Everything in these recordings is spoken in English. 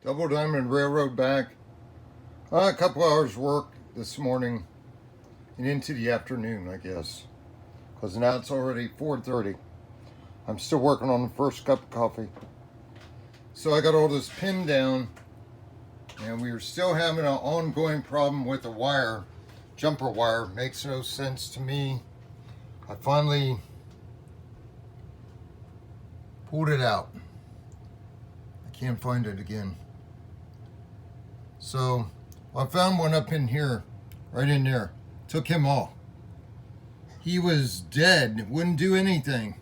Double Diamond Railroad back. A couple hours work this morning and into the afternoon, I guess, because now it's already 4:30. I'm still working on the first cup of coffee. So I got all this pinned down, and we are still having an ongoing problem with the wire. Jumper wire makes no sense to me. I finally pulled it out. I can't find it again. So I found one up in here, right in there. Took him off. He was dead, wouldn't do anything.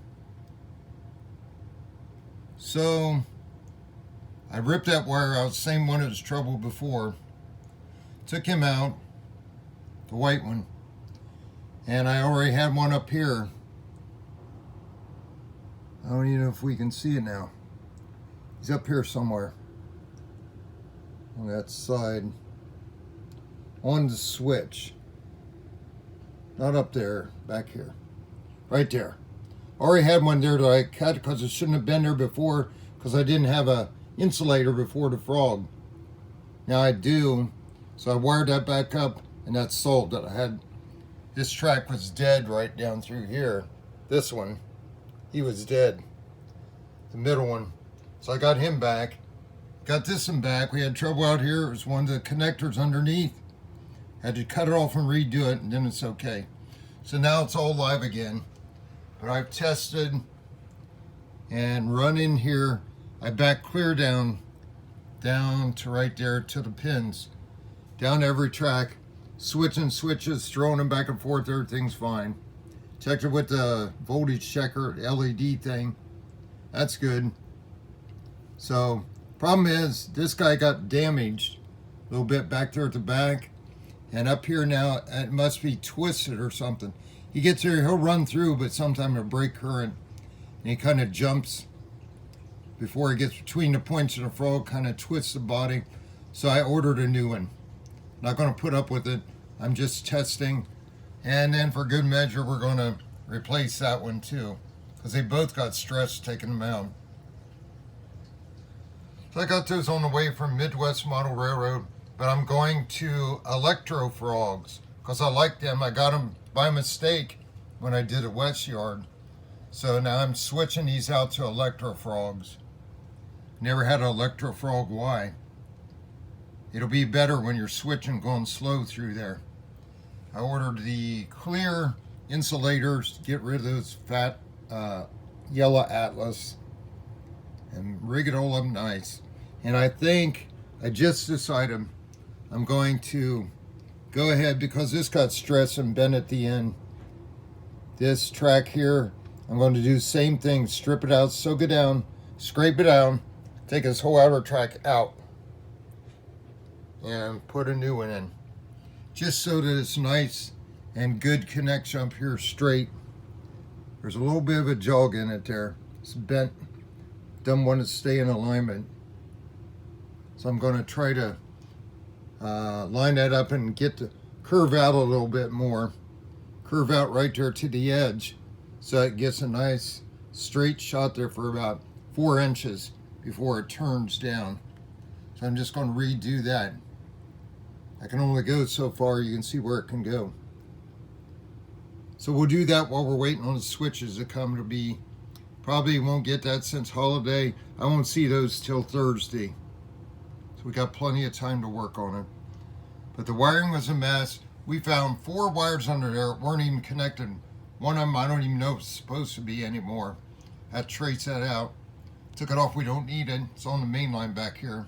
So I ripped that wire out, same one as trouble before. Took him out, the white one. And I already had one up here. I don't even know if we can see it now. He's up here somewhere. On that side. On the switch. Not up there, back here. Right there. Already had one there that I cut because it shouldn't have been there before because I didn't have a insulator before the frog. Now I do. So I wired that back up and that's solved it. I had, this track was dead right down through here. This one, he was dead. The middle one. So I got him back. Got this one back. We had trouble out here. It was one of the connectors underneath. Had to cut it off and redo it, and then it's okay. So now it's all live again. But I've tested and run in here. I back clear down to right there to the pins. Down every track. Switching switches, throwing them back and forth. Everything's fine. Checked it with the voltage checker, LED thing. That's good. So, problem is, this guy got damaged a little bit back there at the back. And up here now, it must be twisted or something. He gets here, he'll run through, but sometimes it'll break current. And he kind of jumps before he gets between the points of the frog, kind of twists the body. So I ordered a new one. Not going to put up with it. I'm just testing. And then for good measure, we're going to replace that one too. Because they both got stressed taking them out. So I got those on the way from Midwest Model Railroad. But I'm going to Electro Frogs because I like them. I got them by mistake when I did a West Yard. So now I'm switching these out to Electro Frogs. Never had an Electro Frog Y. It'll be better when you're switching, going slow through there. I ordered the clear insulators to get rid of those fat yellow Atlas and rig it all up nice. And I think I just decided I'm going to go ahead because this got stressed and bent at the end. This track here, I'm going to do the same thing. Strip it out, soak it down, scrape it down, take this whole outer track out, and put a new one in. Just so that it's nice and good connection up here straight. There's a little bit of a jog in it there. It's bent. Doesn't want to stay in alignment. So I'm going to try to line that up and get the curve out a little bit more. Curve out right there to the edge so it gets a nice straight shot there for about 4 inches before it turns down. So I'm just going to redo that. I can only go so far. You can see where it can go. So we'll do that while we're waiting on the switches to come to be. Probably won't get that since holiday. I won't see those till Thursday. We got plenty of time to work on it. But the wiring was a mess. We found 4 wires under there that weren't even connected. One of them I don't even know if it's supposed to be anymore. I had to trace that out. Took it off, we don't need it. It's on the main line back here.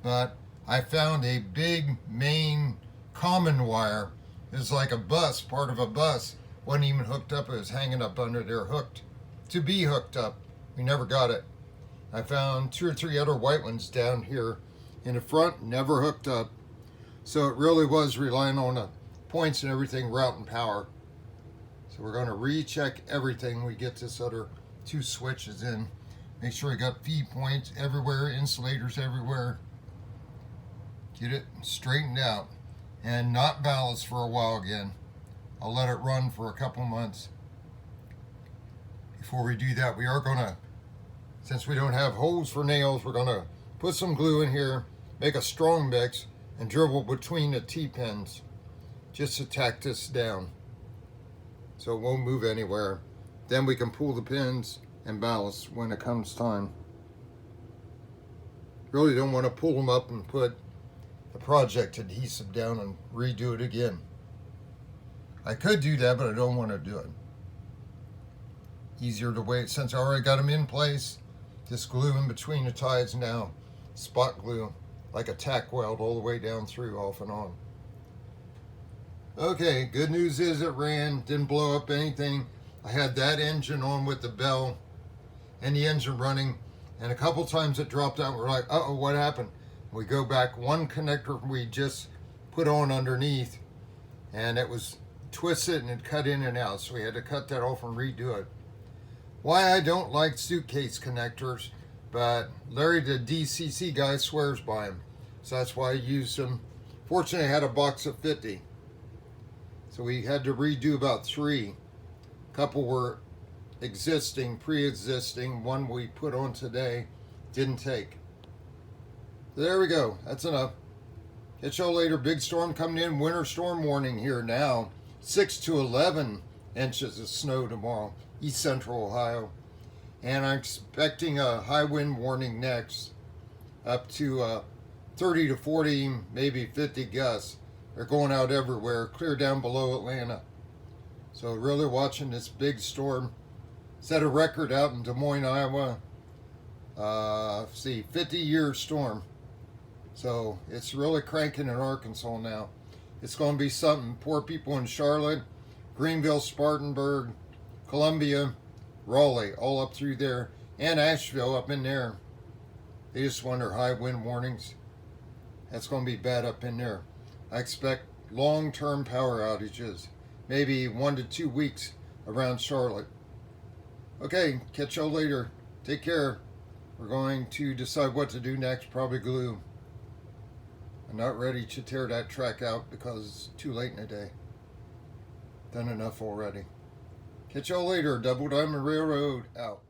But I found a big main common wire. It's like a bus, part of a bus. Wasn't even hooked up, it was hanging up under there, hooked. To be hooked up. We never got it. I found 2 or 3 other white ones down here in the front, never hooked up. So it really was relying on the points and everything, route and power. So we're going to recheck everything. We get this other 2 switches in. Make sure we got feed points everywhere, insulators everywhere. Get it straightened out and not ballast for a while again. I'll let it run for a couple months. Before we do that, we are going to, since we don't have holes for nails, we're going to put some glue in here, make a strong mix, and dribble between the T-pins just to tack this down so it won't move anywhere. Then we can pull the pins and balance when it comes time. Really don't want to pull them up and put the project adhesive down and redo it again. I could do that, but I don't want to do it. Easier to wait since I already got them in place. Just glue in between the ties now. Spot glue like a tack weld all the way down through, off and on. Okay, good news is it ran, didn't blow up anything. I had that engine on with the bell and the engine running, and a couple times it dropped out. We're like, uh-oh, what happened? We go back, one connector we just put on underneath, and it was twisted and it cut in and out, so we had to cut that off and redo it. Why I don't like suitcase connectors, but Larry the DCC guy swears by them, so that's why I used them. Fortunately I had a box of 50, so we had to redo about 3. A couple were existing, pre-existing. One we put on today didn't take. So there we go, that's enough. Catch y'all later. Big storm coming in, winter storm warning here now. 6 to 11 inches of snow tomorrow, east central Ohio. And I'm expecting a high wind warning next, up to 30 to 40, maybe 50 gusts. They're going out everywhere, clear down below Atlanta. So really watching this big storm. Set a record out in Des Moines, Iowa. 50-year storm. So it's really cranking in Arkansas now. It's going to be something. Poor people in Charlotte, Greenville, Spartanburg, Columbia, Raleigh, all up through there, and Asheville up in there. They just wonder high wind warnings. That's going to be bad up in there. I expect long-term power outages, maybe 1 to 2 weeks around Charlotte. Okay, catch y'all later. Take care. We're going to decide what to do next, probably glue. I'm not ready to tear that track out because it's too late in the day. Done enough already. Catch y'all later. Double Diamond Railroad out.